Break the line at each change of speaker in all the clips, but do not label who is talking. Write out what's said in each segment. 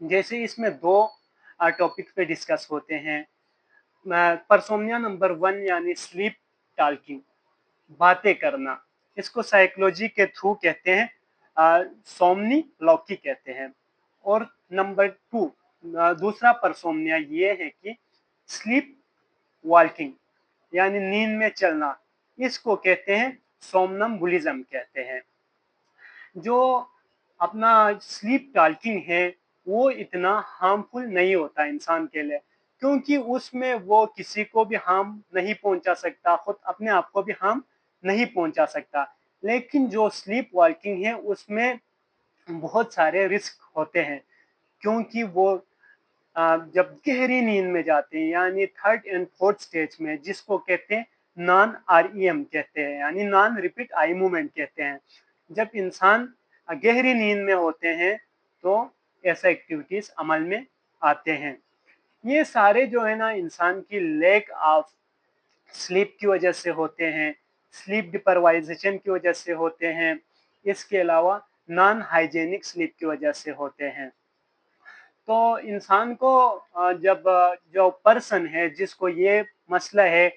जैसे इसमें 2 टॉपिक पे डिस्कस होते हैं। परसोम्निया नंबर 1 यानी स्लीप टॉकिंग, बातें करना। इसको साइकोलॉजी के थ्रू कहते हैं, सोमनीलॉकी कहते हैं। और नंबर 2 दूसरा परसोम्निया ये है कि स्लीप वॉकिंग यानी नींद में चलना। इसको कहते हैं सोमनम्बुलिज्म कहते हैं। जो अपना स्लीप टॉकिंग है वो इतना हार्मफुल नहीं होता इंसान के लिए, क्योंकि उसमें वो किसी को भी हार्म नहीं पहुंचा सकता, खुद अपने आप को भी हार्म नहीं पहुंचा सकता। लेकिन जो स्लीप वॉकिंग है उसमें बहुत सारे रिस्क होते हैं, क्योंकि वो जब गहरी नींद में जाते हैं यानी थर्ड एंड फोर्थ स्टेज में, जिसको कहते हैं नॉन आरईएम कहते हैं, यानी नॉन रिपीट आई मूवमेंट कहते हैं। जब इंसान गहरी नींद में होते हैं तो ऐसा एक्टिविटीज अमल में आते हैं। ये सारे जो है ना इंसान की लैक ऑफ स्लीप की वजह से होते हैं, स्लीप डिप्राइवेशन की वजह से होते हैं, इसके अलावा नॉन हाइजेनिक स्लीप की वजह से होते हैं। तो इंसान को जब जो पर्सन है जिसको ये मसला है,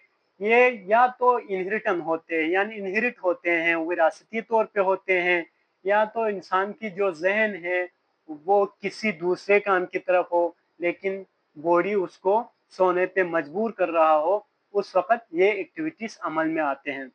ये या तो इनहेरिटन होते हैं यानी इनहेरिट होते हैं, विरासती तौर पे होते हैं, या तो इंसान की जो जहन है वो किसी दूसरे काम की तरफ हो, लेकिन बॉडी उसको सोने पे मजबूर कर रहा हो, उस वक्त ये एक्टिविटीज अमल में आते हैं।